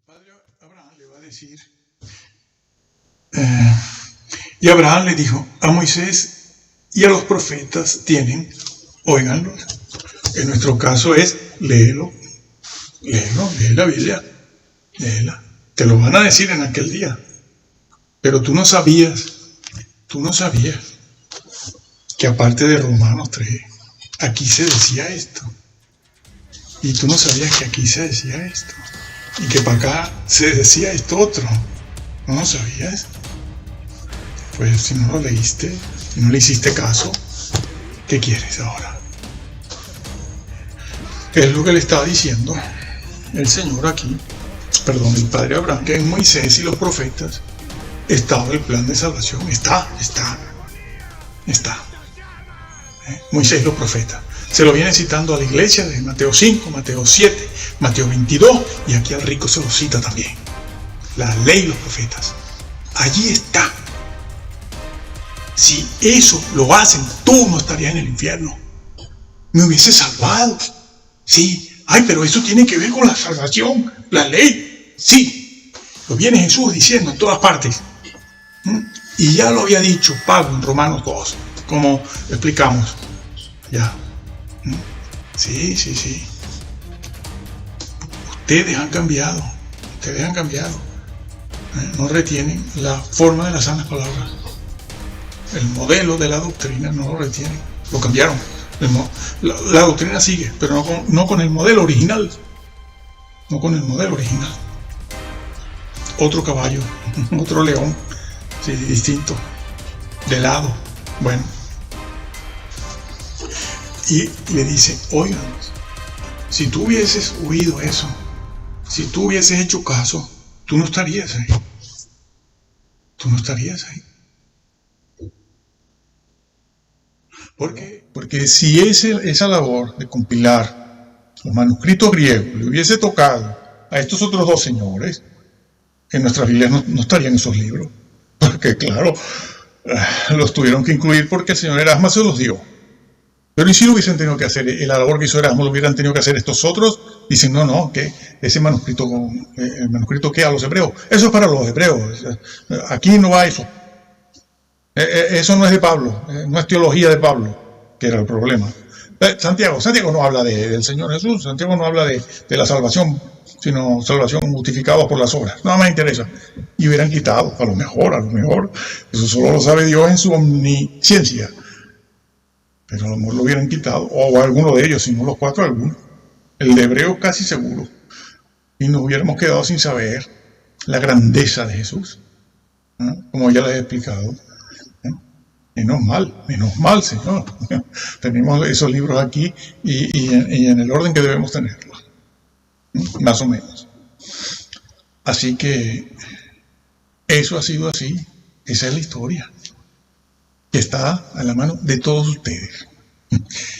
padre Abraham le va a decir, y Abraham le dijo, a Moisés y a los profetas tienen, óiganlos. En nuestro caso es, léelo, lee la Biblia, léela. Te lo van a decir en aquel día. Pero tú no sabías que aparte de Romanos 3, aquí se decía esto. Y tú no sabías que aquí se decía esto. Y que para acá se decía esto otro. ¿No lo sabías? Pues si no lo leíste, si no le hiciste caso, ¿qué quieres ahora? Es lo que le estaba diciendo el Señor aquí, el Padre Abraham, que en Moisés y los profetas estaba el plan de salvación. Está. Moisés y los profetas. Se lo viene citando a la iglesia de Mateo 5, Mateo 7, Mateo 22, y aquí al rico se lo cita también. La ley y los profetas. Allí está. Si eso lo hacen, tú no estarías en el infierno. Me hubiese salvado. Sí. Ay, pero eso tiene que ver con la salvación, la ley. Sí. Lo viene Jesús diciendo en todas partes. Y ya lo había dicho Pablo en Romanos 2, como explicamos. Ya. Sí. Ustedes han cambiado. No retienen la forma de las sanas palabras. El modelo de la doctrina no lo retienen. Lo cambiaron. La doctrina sigue, pero no con el modelo original. No con el modelo original. Otro caballo, otro león, sí, distinto, de lado. Bueno. Y le dice, oigan, si tú hubieses oído eso, si tú hubieses hecho caso, tú no estarías ahí. Porque si esa labor de compilar los manuscritos griegos le hubiese tocado a estos otros dos señores, en nuestras Biblias no estarían esos libros. Porque claro, los tuvieron que incluir porque el señor Erasmo se los dio. Pero ¿y si lo hubiesen tenido que hacer? La labor que hizo Erasmo lo hubieran tenido que hacer estos otros. Dicen, no, que ese manuscrito, el manuscrito que a los hebreos, eso es para los hebreos. Aquí no va eso. Eso no es de Pablo, no es teología de Pablo, que era el problema. Santiago no habla del Señor Jesús, Santiago no habla de la salvación, sino salvación justificada por las obras. Nada más interesa. Y hubieran quitado, a lo mejor, eso solo lo sabe Dios en su omnisciencia. Pero a lo mejor lo hubieran quitado, o alguno de ellos, si no los cuatro, alguno. El de Hebreos casi seguro. Y nos hubiéramos quedado sin saber la grandeza de Jesús, como ya les he explicado. Menos mal, Señor. Tenemos esos libros aquí y en el orden que debemos tenerlos. Más o menos. Así que eso ha sido así. Esa es la historia, que está a la mano de todos ustedes.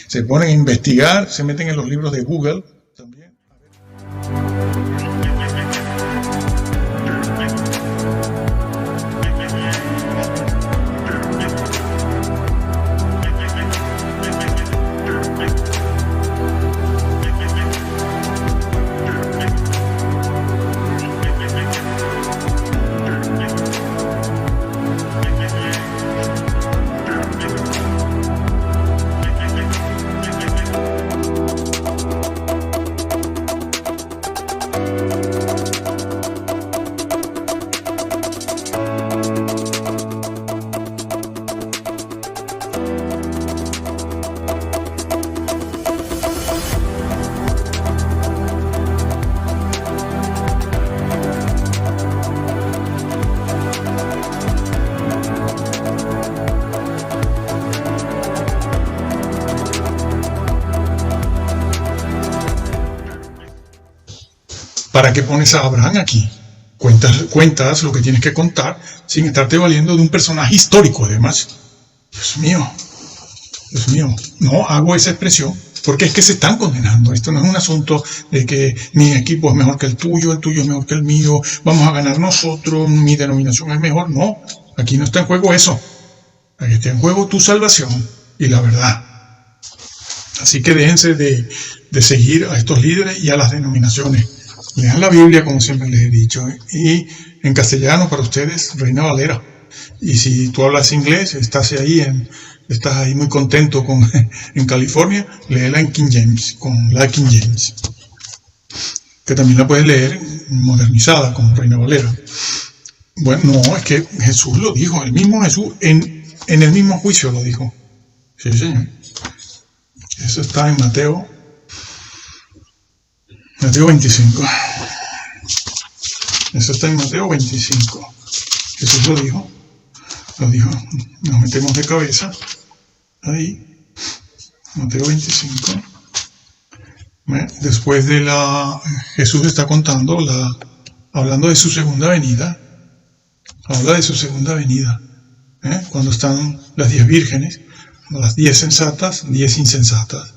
Se ponen a investigar, se meten en los libros de Google también. ¿Para qué pones a Abraham aquí? Cuentas lo que tienes que contar sin estarte valiendo de un personaje histórico, además. Dios mío, no hago esa expresión porque es que se están condenando. Esto no es un asunto de que mi equipo es mejor que el tuyo es mejor que el mío, vamos a ganar nosotros, mi denominación es mejor. No, aquí no está en juego eso. Aquí está en juego tu salvación y la verdad. Así que déjense de seguir a estos líderes y a las denominaciones. Lean la Biblia, como siempre les he dicho, y en castellano para ustedes, Reina Valera. Y si tú hablas inglés, estás ahí muy contento en California, léela en King James, con la King James, que también la puedes leer modernizada como Reina Valera. Bueno, no, es que Jesús lo dijo, el mismo Jesús en el mismo juicio lo dijo. Sí, señor. Eso está en Mateo 25. Eso está en Mateo 25. Jesús lo dijo. Nos metemos de cabeza. Ahí. Mateo 25. Después de Jesús está contando, hablando de su segunda venida. Habla de su segunda venida. Cuando están las 10 vírgenes, las 10 sensatas, 10 insensatas.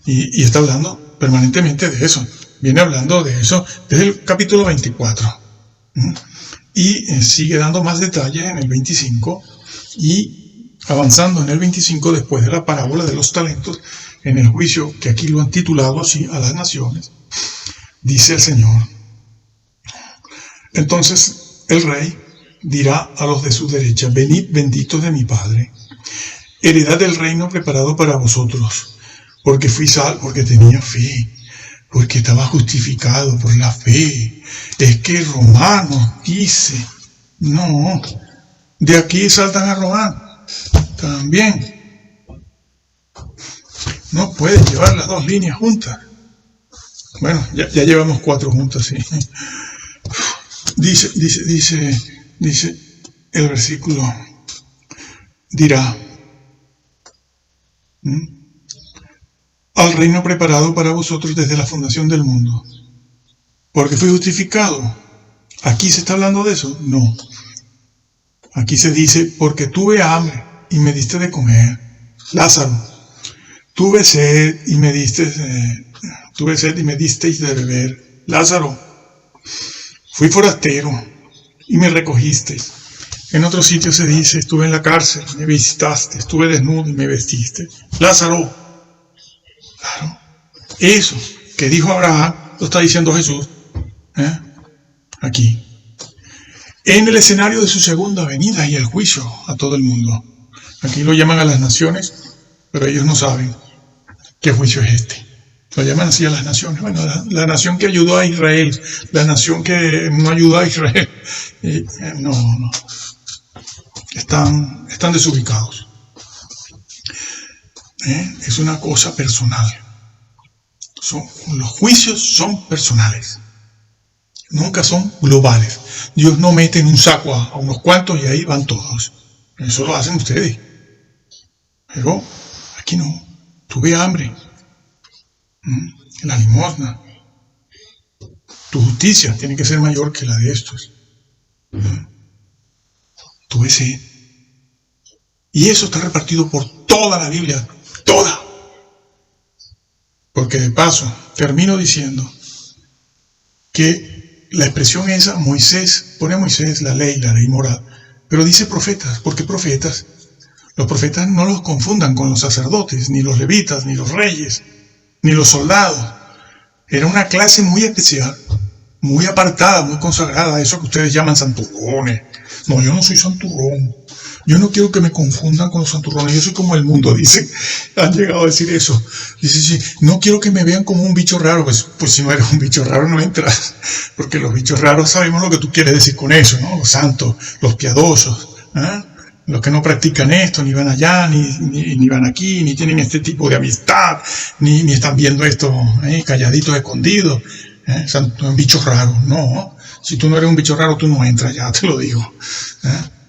Y está hablando permanentemente de eso. Viene hablando de eso desde el capítulo 24. Y sigue dando más detalles en el 25 y avanzando en el 25 después de la parábola de los talentos, en el juicio que aquí lo han titulado así a las naciones, dice el Señor: entonces el rey dirá a los de su derecha: venid benditos de mi Padre, heredad del reino preparado para vosotros, porque fui salvo, porque tenía fe, porque estaba justificado por la fe. Es que Romanos dice, no, de aquí saltan a Román también. No pueden llevar las dos líneas juntas. Bueno, ya llevamos 4 juntas, sí. Dice el versículo, dirá, al reino preparado para vosotros desde la fundación del mundo, porque fui justificado. ¿Aquí se está hablando de eso? No. Aquí se dice, porque tuve hambre y me diste de comer. Lázaro, tuve sed y me disteis de beber. Lázaro, fui forastero y me recogisteis. En otro sitio se dice, estuve en la cárcel, me visitaste, estuve desnudo y me vestiste. Lázaro, claro, eso que dijo Abraham, lo está diciendo Jesús, aquí, en el escenario de su segunda venida y el juicio a todo el mundo. Aquí lo llaman a las naciones, pero ellos no saben qué juicio es este. Lo llaman así a las naciones. Bueno, la nación que ayudó a Israel, la nación que no ayudó a Israel. No. Están desubicados. Es una cosa personal. Los juicios son personales. Nunca son globales. Dios no mete en un saco a unos cuantos y ahí van todos. Eso lo hacen ustedes. Pero aquí no. Tuve hambre. La limosna. Tu justicia tiene que ser mayor que la de estos. Tuve sed. Y eso está repartido por toda la Biblia. Toda. Porque de paso, termino diciendo que la expresión esa, Moisés, pone a Moisés la ley moral, pero dice profetas, porque profetas, los profetas no los confundan con los sacerdotes, ni los levitas, ni los reyes, ni los soldados. Era una clase muy especial, muy apartada, muy consagrada, eso que ustedes llaman santurrones. No, yo no soy santurrón. Yo no quiero que me confundan con los santurrones. Yo soy como el mundo, dicen. Han llegado a decir eso. Dice, sí, no quiero que me vean como un bicho raro. Pues si no eres un bicho raro no entras. Porque los bichos raros sabemos lo que tú quieres decir con eso, ¿no? Los santos, los piadosos, los que no practican esto, ni van allá, ni van aquí, ni tienen este tipo de amistad, ni están viendo esto calladitos, escondidos. Son bichos raros. No, si tú no eres un bicho raro, tú no entras, ya te lo digo.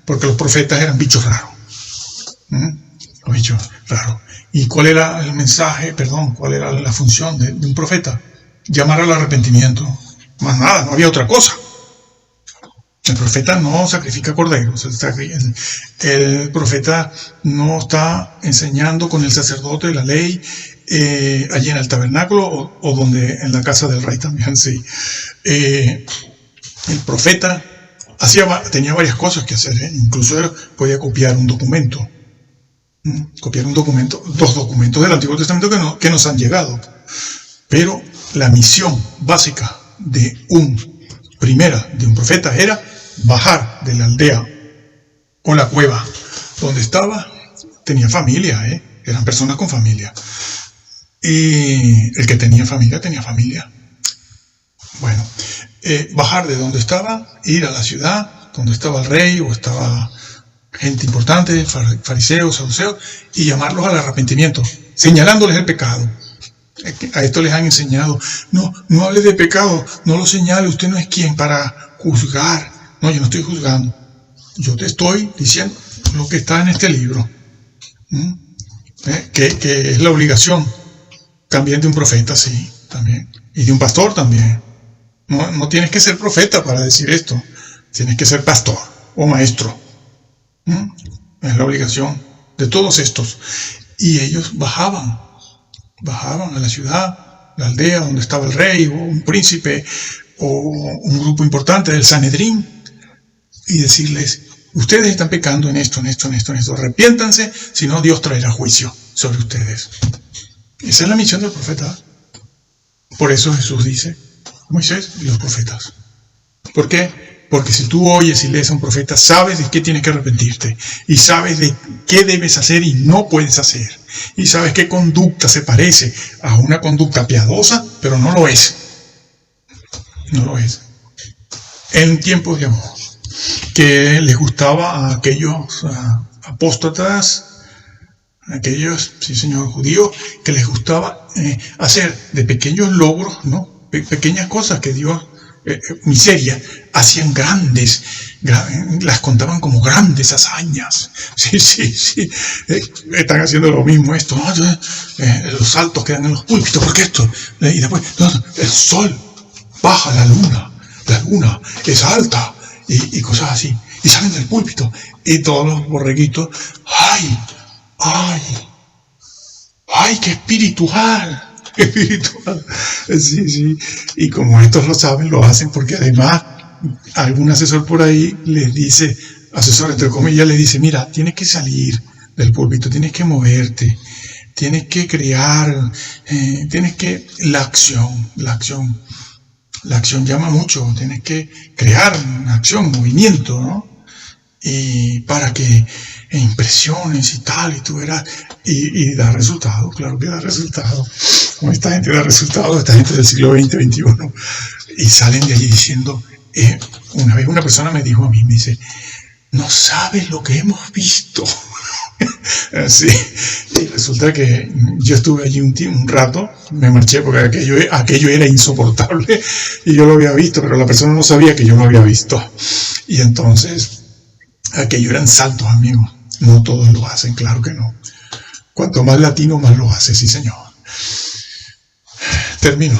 Porque los profetas eran bichos raros. Los bichos raros. ¿Y cuál era el mensaje, cuál era la función de un profeta? Llamar al arrepentimiento. Más nada, no había otra cosa. El profeta no sacrifica corderos. El profeta no está enseñando con el sacerdote de la ley allí en el tabernáculo o donde en la casa del rey también, sí. El profeta tenía varias cosas que hacer, incluso podía copiar un documento. Dos documentos del Antiguo Testamento que nos han llegado. Pero la misión básica de un profeta era bajar de la aldea o la cueva donde estaba. Tenía familia, eran personas con familia. Y el que tenía familia, tenía familia. Bueno, bajar de donde estaba, ir a la ciudad, donde estaba el rey o estaba gente importante, fariseos, saduceos, y llamarlos al arrepentimiento, señalándoles el pecado. A esto les han enseñado, no hable de pecado, no lo señale, usted no es quien para juzgar. No, yo no estoy juzgando, yo te estoy diciendo lo que está en este libro, que es la obligación también de un profeta, sí, también, y de un pastor también. No tienes que ser profeta para decir esto, tienes que ser pastor o maestro. Es la obligación de todos estos. Y ellos bajaban a la ciudad, la aldea donde estaba el rey o un príncipe o un grupo importante del Sanedrín, y decirles: ustedes están pecando en esto, arrepiéntanse, si no Dios traerá juicio sobre ustedes. Esa es la misión del profeta. Por eso Jesús dice: Moisés y los profetas. ¿Por qué? Porque si tú oyes y lees a un profeta, sabes de qué tienes que arrepentirte, y sabes de qué debes hacer y no puedes hacer, y sabes qué conducta se parece a una conducta piadosa, pero no lo es. No lo es. En tiempos de amor, que les gustaba a aquellos apóstatas, aquellos, sí señor, judíos, que les gustaba hacer de pequeños logros, ¿no? Pequeñas cosas que Dios, miseria, hacían grandes, las contaban como grandes hazañas. Sí, están haciendo lo mismo esto, ¿no? Los saltos que dan en los púlpitos, porque esto, y después, el sol baja, la luna es alta, y cosas así, y salen del púlpito, y todos los borreguitos, ¡ay, qué espiritual! Sí, y como estos lo saben, lo hacen porque además algún asesor por ahí les dice, asesor entre comillas, les dice: mira, tienes que salir del púlpito, tienes que moverte, tienes que crear, la acción llama mucho, tienes que crear una acción, movimiento, ¿no? Y para que impresiones y tal, y tú verás, y da resultado, claro que da resultado. Como esta gente da resultado, esta gente del siglo XX, XXI, y salen de allí diciendo, una vez una persona me dijo a mí, me dice: no sabes lo que hemos visto. Sí, y resulta que yo estuve allí un rato, me marché porque aquello era insoportable, y yo lo había visto, pero la persona no sabía que yo lo había visto, y entonces aquello eran saltos, amigos. No todos lo hacen, claro que no. Cuanto más latino, más lo hace, sí señor. Termino.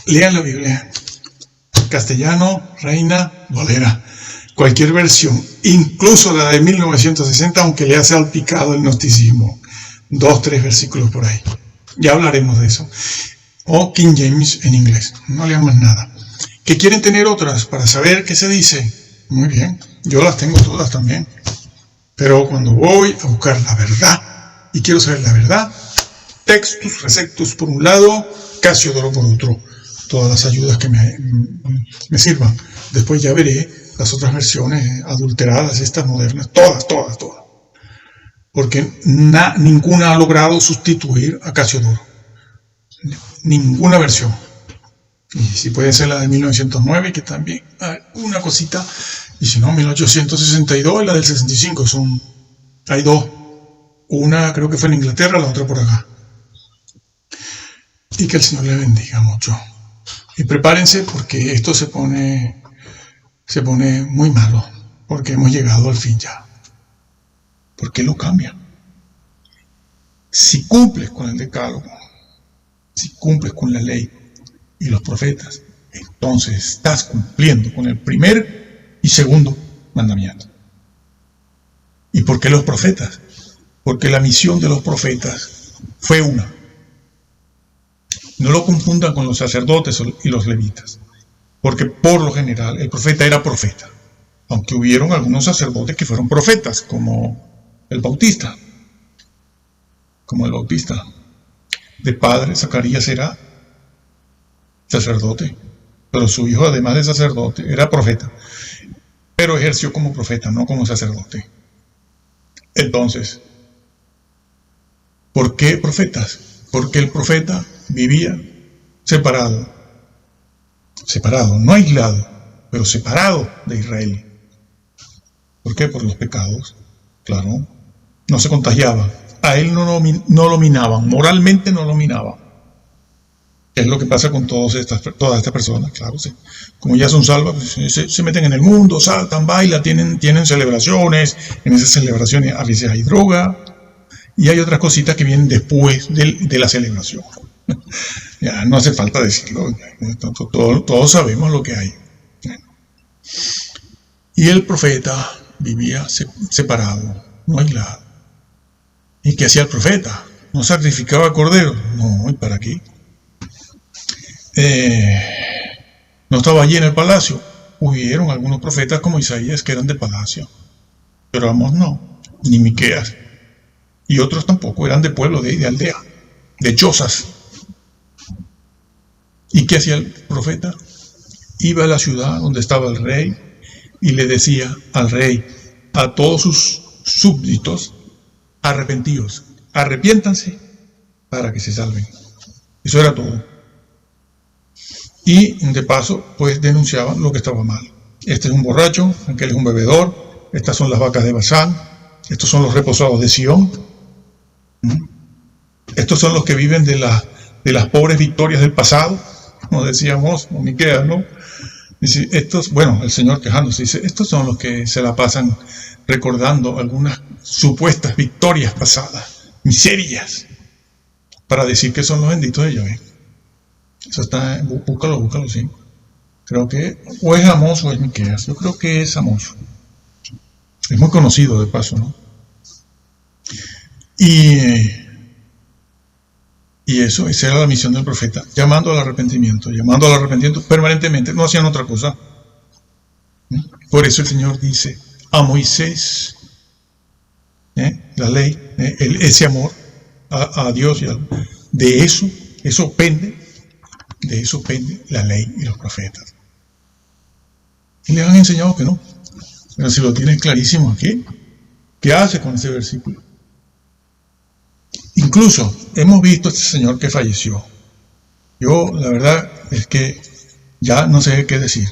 Lean la Biblia. Castellano, Reina, Valera. Cualquier versión, incluso la de 1960, aunque le ha salpicado el gnosticismo. 2, 3 versículos por ahí. Ya hablaremos de eso. O King James en inglés. No lean más nada. ¿Que quieren tener otras para saber qué se dice? Muy bien, yo las tengo todas también. Pero cuando voy a buscar la verdad, y quiero saber la verdad, Textus Receptus por un lado, Casiodoro por otro. Todas las ayudas que me sirvan. Después ya veré las otras versiones adulteradas, estas modernas, todas. Porque ninguna ha logrado sustituir a Casiodoro. Ninguna versión. Y si puede ser la de 1909, que también hay una cosita, y si no, 1862 y la del 65, hay dos. Una creo que fue en Inglaterra, la otra por acá. Y que el Señor le bendiga mucho. Y prepárense porque esto se pone muy malo, porque hemos llegado al fin ya. ¿Por qué lo cambia? Si cumples con el decálogo, si cumples con la ley y los profetas, entonces estás cumpliendo con el primer y segundo mandamiento. ¿Y por qué los profetas? Porque la misión de los profetas fue una. No lo confundan con los sacerdotes y los levitas, porque por lo general el profeta era profeta, aunque hubieron algunos sacerdotes que fueron profetas, como el Bautista. De padre Zacarías era sacerdote, pero su hijo, además de sacerdote, era profeta, pero ejerció como profeta, no como sacerdote. Entonces, ¿por qué profetas? Porque el profeta vivía separado, no aislado, pero separado de Israel. ¿Por qué? Por los pecados, claro. No se contagiaba. A él no lo minaban, moralmente no lo minaban. Es lo que pasa con todas estas personas, claro. Sí. Como ya son salvas, pues, se meten en el mundo, saltan, bailan, tienen celebraciones. En esas celebraciones a veces hay droga y hay otras cositas que vienen después de la celebración. Ya no hace falta decirlo, todos sabemos lo que hay. Y el profeta vivía separado, no aislado. ¿Y qué hacía el profeta? ¿No sacrificaba corderos? No, ¿y para qué? No estaba allí en el palacio. Hubieron algunos profetas como Isaías que eran de palacio, pero Amós no, ni Miqueas, y otros tampoco, eran de pueblo, de aldea, de chozas. ¿Y qué hacía el profeta? Iba a la ciudad donde estaba el rey y le decía al rey, a todos sus súbditos, arrepentíos, arrepiéntanse para que se salven. Eso era todo. Y de paso, pues denunciaban lo que estaba mal. Este es un borracho, aquel es un bebedor, estas son las vacas de Basán, estos son los reposados de Sión, estos son los que viven de las pobres victorias del pasado, como decíamos, o Miqueas, ¿no? Dice, el Señor quejándose, dice, estos son los que se la pasan recordando algunas supuestas victorias pasadas, miserias, para decir que son los benditos de Yahvé. Eso está, búscalo, sí. Creo que o es Amós o es Miqueas. Yo creo que es Amós. Es muy conocido de paso, ¿no? Y esa era la misión del profeta, llamando al arrepentimiento permanentemente. No hacían otra cosa. Por eso el Señor dice a Moisés, la ley, ese amor a Dios, de eso pende la ley y los profetas. Y le han enseñado que no. Pero si lo tienen clarísimo aquí, ¿qué hace con ese versículo? Incluso hemos visto a este señor que falleció. Yo, la verdad, es que ya no sé qué decir.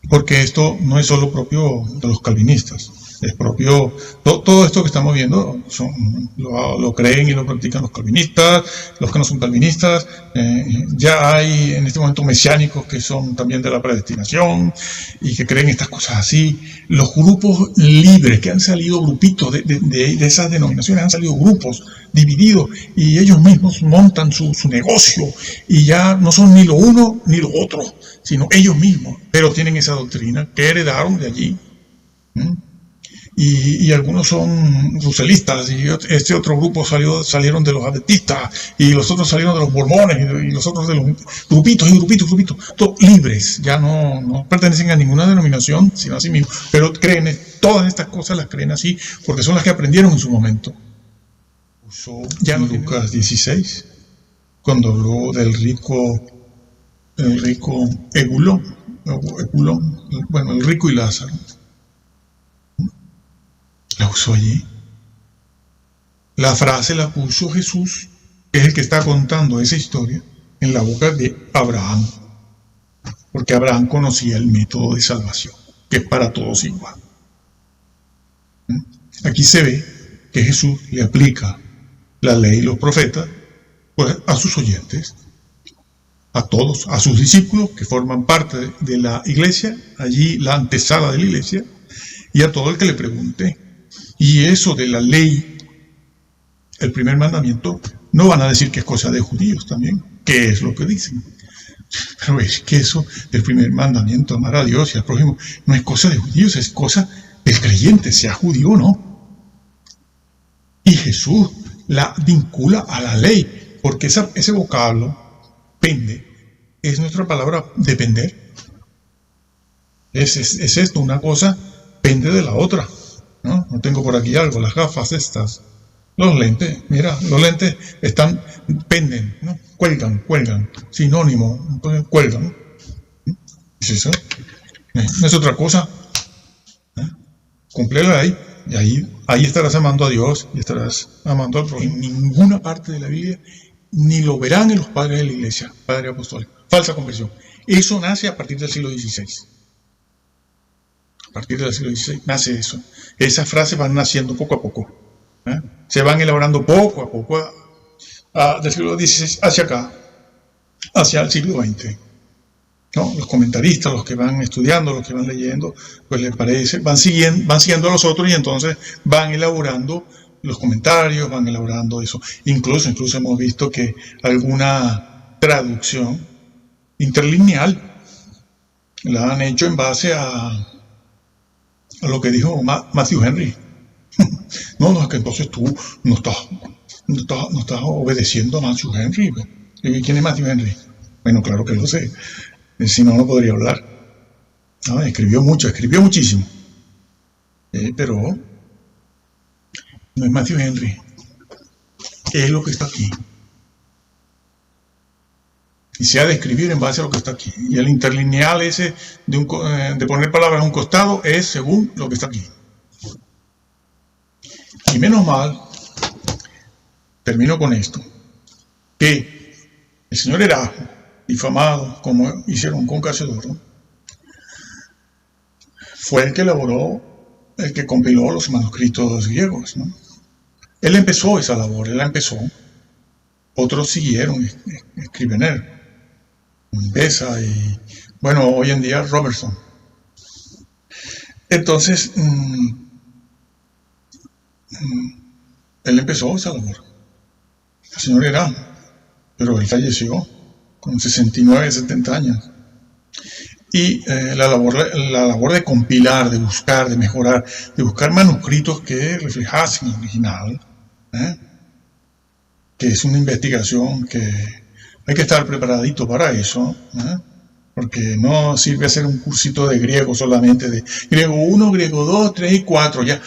Porque esto no es solo propio de los calvinistas. Es propio, todo esto que estamos viendo lo creen y lo practican los calvinistas, los que no son calvinistas. Ya hay en este momento mesiánicos que son también de la predestinación y que creen estas cosas así. Los grupos libres que han salido, grupitos de esas denominaciones, han salido grupos divididos y ellos mismos montan su negocio y ya no son ni lo uno ni lo otro, sino ellos mismos, pero tienen esa doctrina que heredaron de allí. Y algunos son ruselistas, y este otro grupo salieron de los adventistas, y los otros salieron de los mormones, y los otros de los grupitos, todos libres, ya no pertenecen a ninguna denominación, sino a sí mismos, pero creen, todas estas cosas las creen así, porque son las que aprendieron en su momento. Ya en Lucas 16, cuando habló del rico Egulón, bueno, el rico y Lázaro, la usó allí. La frase la puso Jesús, que es el que está contando esa historia, en la boca de Abraham, porque Abraham conocía el método de salvación, que es para todos igual. Aquí se ve que Jesús le aplica la ley y los profetas, pues, a sus oyentes, a todos, a sus discípulos que forman parte de la iglesia, allí la antesala de la iglesia, y a todo el que le pregunte. Y eso de la ley, el primer mandamiento, no van a decir que es cosa de judíos también, que es lo que dicen. Pero es que eso del primer mandamiento, amar a Dios y al prójimo, no es cosa de judíos, es cosa del creyente, sea judío o no. Y Jesús la vincula a la ley, porque ese vocablo, pende, es nuestra palabra depender. Es esto, una cosa pende de la otra. ¿No? Tengo por aquí algo, las gafas estas. Los lentes, mira, los lentes están, penden, ¿no? Cuelgan, sinónimo, entonces cuelgan. ¿Es eso? No es otra cosa. Cumple la ley y ahí estarás amando a Dios y estarás amando al prójimo. En ninguna parte de la Biblia ni lo verán en los padres de la iglesia, padres apostólicos. Falsa conversión. Eso nace a partir del siglo XVI. A partir del siglo XVI nace eso. Esas frases van naciendo poco a poco. Se van elaborando poco a poco del siglo XVI hacia acá, hacia el siglo XX. ¿No? Los comentaristas, los que van estudiando, los que van leyendo, pues les parece, van siguiendo a los otros y entonces van elaborando los comentarios, van elaborando eso. Incluso hemos visto que alguna traducción interlineal la han hecho en base a lo que dijo Matthew Henry. No, es que entonces tú no estás obedeciendo a Matthew Henry. ¿Quién es Matthew Henry? Bueno, claro que lo sé. Si no, no podría hablar. No, escribió muchísimo. Pero no es Matthew Henry. Es lo que está aquí. Y se ha de escribir en base a lo que está aquí. Y el interlineal ese de poner palabras a un costado es según lo que está aquí. Y menos mal, termino con esto, que el señor Erasmo, difamado, como hicieron con Casiodoro, fue el que elaboró, el que compiló los manuscritos griegos, ¿no? Él empezó esa labor, otros siguieron, Scrivener, Beza y, bueno, hoy en día Robertson. Entonces, él empezó esa labor, el señor Erasmo, pero él falleció con 69, 70 años. Y la labor de compilar, de buscar, de mejorar, de buscar manuscritos que reflejasen el original, que es una investigación que hay que estar preparadito para eso, porque no sirve hacer un cursito de griego solamente, de griego 1, griego 2, 3 y 4, ya,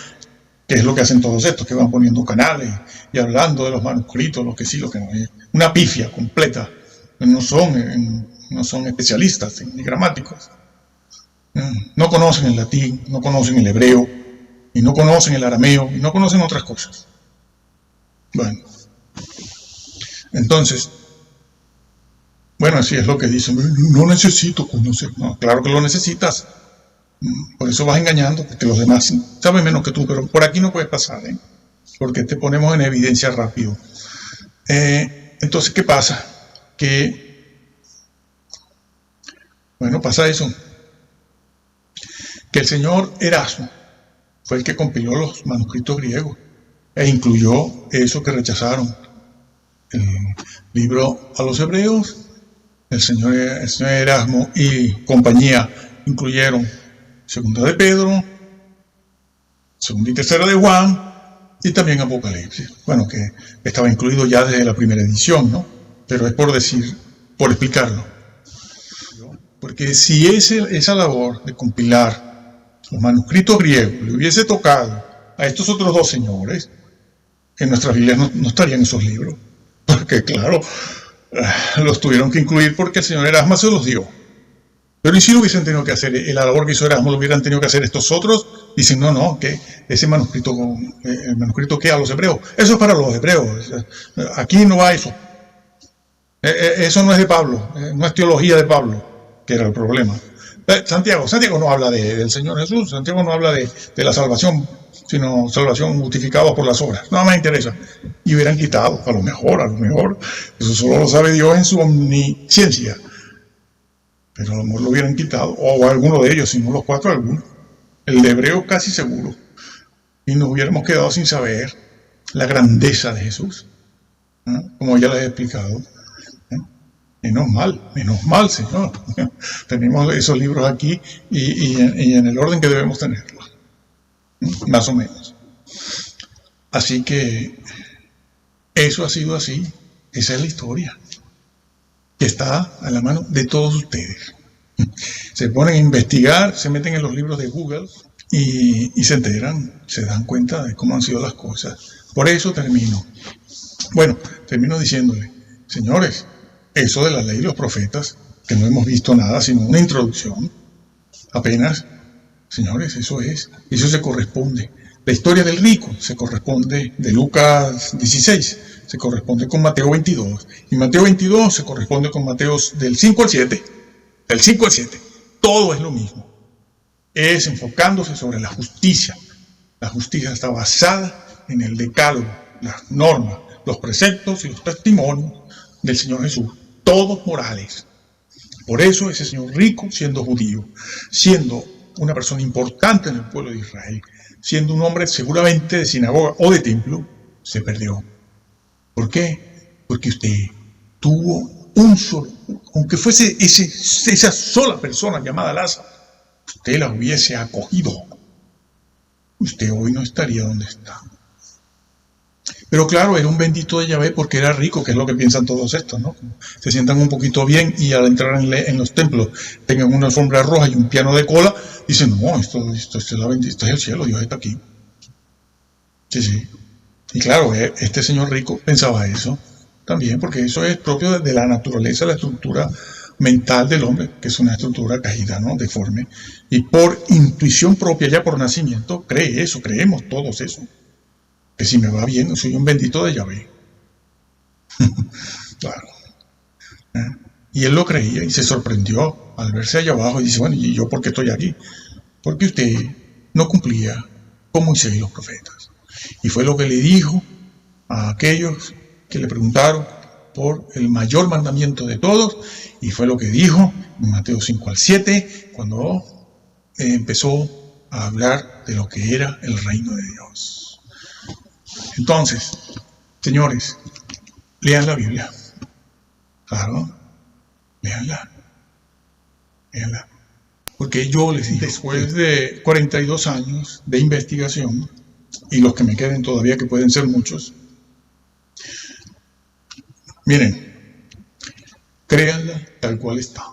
que es lo que hacen todos estos, que van poniendo canales y hablando de los manuscritos, lo que sí, lo que no, una pifia completa. No son especialistas ni gramáticos. No conocen el latín, no conocen el hebreo, y no conocen el arameo, y no conocen otras cosas. Bueno, entonces, bueno, así es lo que dicen, no necesito conocer. No, claro que lo necesitas. Por eso vas engañando, porque los demás saben menos que tú, pero por aquí no puedes pasar, porque te ponemos en evidencia rápido. Entonces, ¿qué pasa? Pasa eso, que el señor Erasmo fue el que compiló los manuscritos griegos e incluyó eso que rechazaron, el libro a los hebreos. El señor Erasmo y compañía incluyeron Segunda de Pedro, Segunda y Tercera de Juan y también Apocalipsis. Bueno, que estaba incluido ya desde la primera edición, ¿no? Pero es por explicarlo. Porque si esa labor de compilar los manuscritos griegos le hubiese tocado a estos otros dos señores, en nuestras Biblias no estarían esos libros. Porque claro, los tuvieron que incluir porque el señor Erasmo se los dio. Pero ¿y si lo hubiesen tenido que hacer? La labor que hizo Erasmo lo hubieran tenido que hacer estos otros. Dicen, no, que ese manuscrito, el manuscrito que a los hebreos, eso es para los hebreos. Aquí no va eso. Eso no es de Pablo, no es teología de Pablo, que era el problema. Santiago no habla del Señor Jesús, Santiago no habla de la salvación, sino salvación justificada por las obras. No me interesa. Y hubieran quitado, a lo mejor, eso solo lo sabe Dios en su omnisciencia. Pero a lo mejor lo hubieran quitado, o alguno de ellos, si no los cuatro, alguno. El de hebreo casi seguro. Y nos hubiéramos quedado sin saber la grandeza de Jesús, como ya les he explicado. Menos mal, Señor. Tenemos esos libros aquí y en el orden que debemos tenerlos, más o menos. Así que eso ha sido así. Esa es la historia que está a la mano de todos ustedes. Se ponen a investigar, se meten en los libros de Google y se enteran, se dan cuenta de cómo han sido las cosas. Por eso termino. Bueno, termino diciéndole, señores, eso de la ley y los profetas, que no hemos visto nada sino una introducción, apenas, señores, eso se corresponde. La historia del rico se corresponde de Lucas 16, se corresponde con Mateo 22, y Mateo 22 se corresponde con Mateo del 5 al 7, del 5 al 7. Todo es lo mismo. Es enfocándose sobre la justicia. La justicia está basada en el decálogo, las normas, los preceptos y los testimonios del Señor Jesús, todos morales. Por eso ese señor rico, siendo judío, siendo una persona importante en el pueblo de Israel, siendo un hombre seguramente de sinagoga o de templo, se perdió. ¿Por qué? Porque usted tuvo un solo, aunque fuese esa sola persona llamada Lázaro, usted la hubiese acogido, usted hoy no estaría donde está. Pero claro, era un bendito de Yahvé porque era rico, que es lo que piensan todos estos, ¿no? Se sientan un poquito bien y al entrar en los templos tengan una alfombra roja y un piano de cola, dicen, no, esto es el cielo, Dios está aquí. Sí. Y claro, este señor rico pensaba eso también, porque eso es propio de la naturaleza, la estructura mental del hombre, que es una estructura caída, ¿no? Deforme. Y por intuición propia, ya por nacimiento, cree eso, creemos todos eso. Que si me va bien, soy un bendito de Yahvé. Claro. Y él lo creía y se sorprendió al verse allá abajo y dice, bueno, ¿y yo por qué estoy aquí? Porque usted no cumplía con Moisés y los profetas. Y fue lo que le dijo a aquellos que le preguntaron por el mayor mandamiento de todos, y fue lo que dijo en Mateo 5 al 7, cuando empezó a hablar de lo que era el reino de Dios. Entonces, señores, lean la Biblia. Claro, leanla. Porque yo les dije, después de 42 años de investigación, y los que me queden todavía, que pueden ser muchos, miren, créanla tal cual está.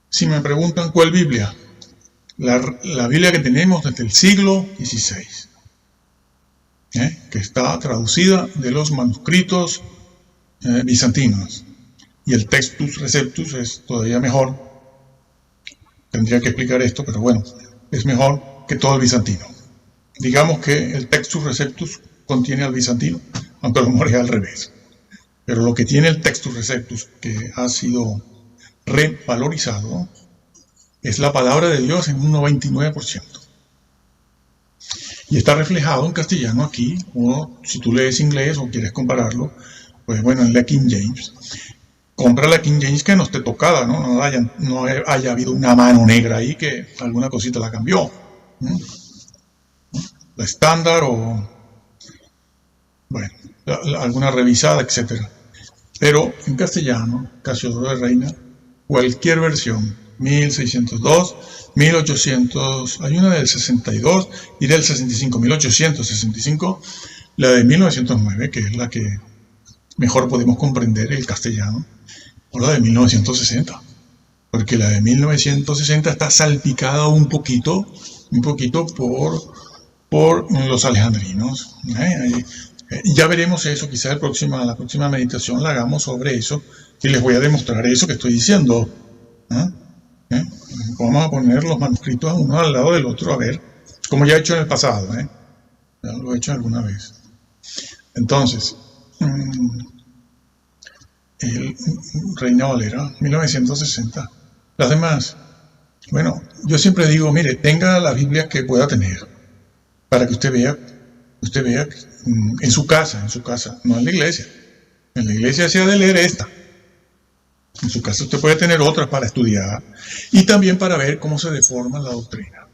Si me preguntan cuál Biblia, la Biblia que tenemos desde el siglo XVI, que está traducida de los manuscritos bizantinos, y el Textus Receptus es todavía mejor. Tendría que explicar esto, pero bueno, es mejor que todo el bizantino. Digamos que el Textus Receptus contiene al bizantino, aunque a lo mejor es al revés. Pero lo que tiene el Textus Receptus, que ha sido revalorizado, es la palabra de Dios en un 99%. Y está reflejado en castellano aquí, o si tú lees inglés o quieres compararlo, pues bueno, en la King James. Compra la King James que no esté tocada, ¿no? No haya habido una mano negra ahí que alguna cosita la cambió. La estándar o, bueno, alguna revisada, etc. Pero en castellano, Casiodoro de Reina, cualquier versión, 1602, 1800, hay una del 62 y del 65, 1865, la de 1909, que es la que mejor podemos comprender el castellano, o la de 1960, porque la de 1960 está salpicada un poquito por los alejandrinos. Ya veremos eso, quizás la próxima meditación la hagamos sobre eso, y les voy a demostrar eso que estoy diciendo. Vamos a poner los manuscritos uno al lado del otro, a ver, como ya he hecho en el pasado, ya lo he hecho alguna vez. Entonces, el Reina Valera, 1960. Las demás, bueno, yo siempre digo, mire, tenga la Biblia que pueda tener, para que usted vea en su casa, no en la iglesia. En la iglesia se ha de leer esta. En su casa usted puede tener otras para estudiar y también para ver cómo se deforma la doctrina.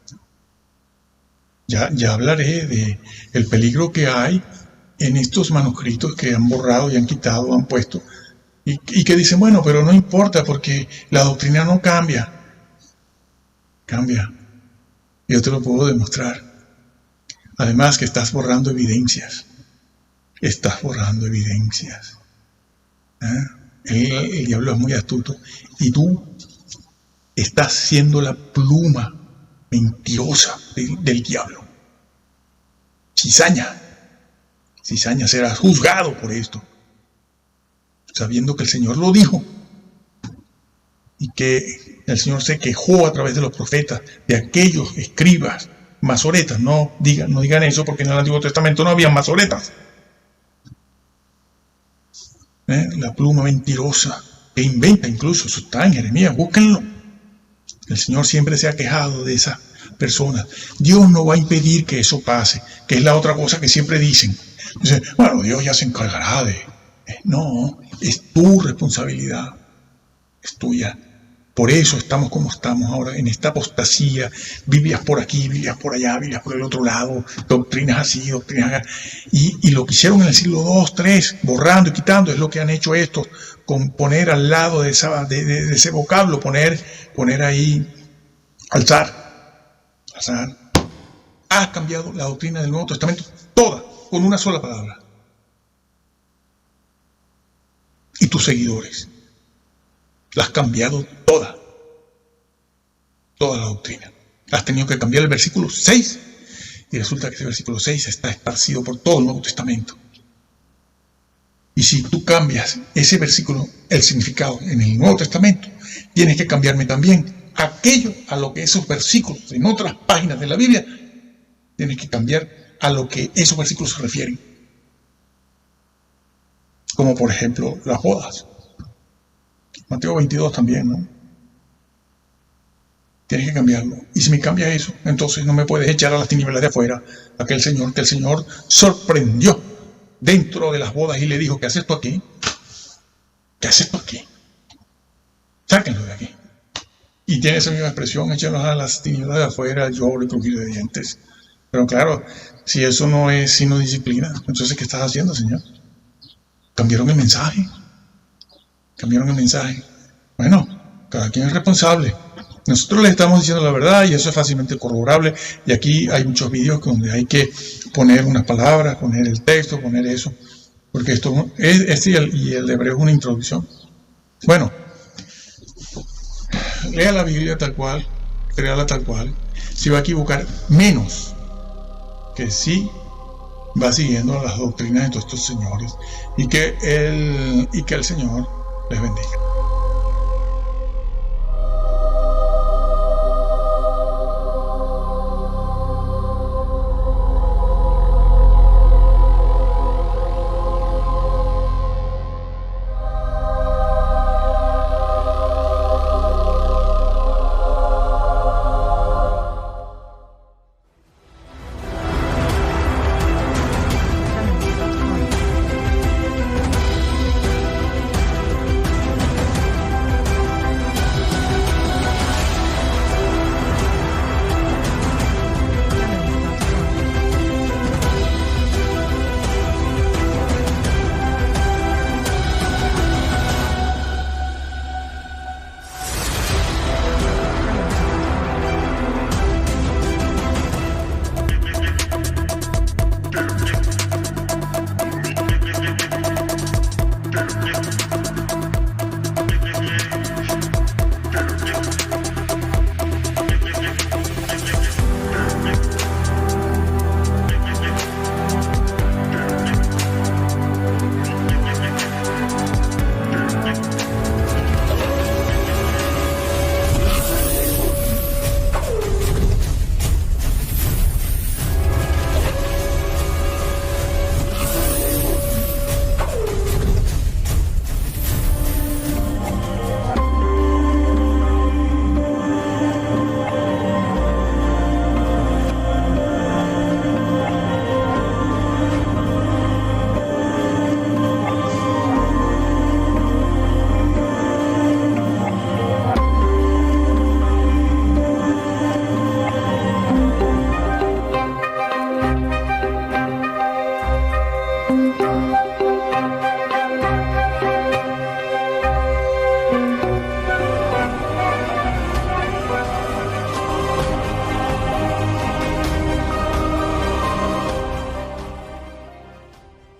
Ya hablaré de el peligro que hay en estos manuscritos que han borrado y han quitado, han puesto, y que dicen, bueno, pero no importa porque la doctrina no cambia. Cambia. Yo te lo puedo demostrar. Además que estás borrando evidencias. El diablo es muy astuto y tú estás siendo la pluma mentirosa del diablo. Cizaña. cizaña, serás juzgado por esto, sabiendo que el Señor lo dijo y que el Señor se quejó a través de los profetas de aquellos escribas masoretas. No digan eso, porque en el Antiguo Testamento no había masoretas. La pluma mentirosa que inventa, incluso eso está en Jeremías, búsquenlo. El Señor siempre se ha quejado de esa persona. Dios no va a impedir que eso pase, que es la otra cosa que siempre dicen. Dicen, bueno, Dios ya se encargará de... No, es tu responsabilidad, es tuya. Por eso estamos como estamos ahora, en esta apostasía, Biblias por aquí, Biblias por allá, Biblias por el otro lado, doctrinas así, doctrinas acá. Y lo que hicieron en el siglo II, III, borrando y quitando, es lo que han hecho estos, con poner al lado de ese vocablo, poner ahí, alzar. Has cambiado la doctrina del Nuevo Testamento, toda, con una sola palabra. Y tus seguidores la has cambiado toda la doctrina. Has tenido que cambiar el versículo 6 y resulta que ese versículo 6 está esparcido por todo el Nuevo Testamento. Y si tú cambias ese versículo, el significado en el Nuevo Testamento, tienes que cambiarme también aquello a lo que esos versículos en otras páginas de la Biblia, tienes que cambiar a lo que esos versículos se refieren. Como por ejemplo las bodas. Mateo 22 también, ¿no? Tienes que cambiarlo. Y si me cambias eso, entonces no me puedes echar a las tinieblas de afuera aquel señor que el Señor sorprendió dentro de las bodas y le dijo, ¿qué haces tú aquí? ¿Qué haces tú aquí? Sáquenlo de aquí. Y tiene esa misma expresión, échalos a las tinieblas de afuera, lloro y crujir de dientes. Pero claro, si eso no es sino disciplina, entonces ¿qué estás haciendo, Señor? Cambiaron el mensaje. Bueno, cada quien es responsable. Nosotros les estamos diciendo la verdad y eso es fácilmente corroborable. Y aquí hay muchos vídeos donde hay que poner unas palabras, poner el texto, poner eso. Porque esto y el hebreo es una introducción. Bueno, lea la Biblia tal cual, créala tal cual. Se va a equivocar menos que si va siguiendo las doctrinas de todos estos señores y que el Señor les bendiga.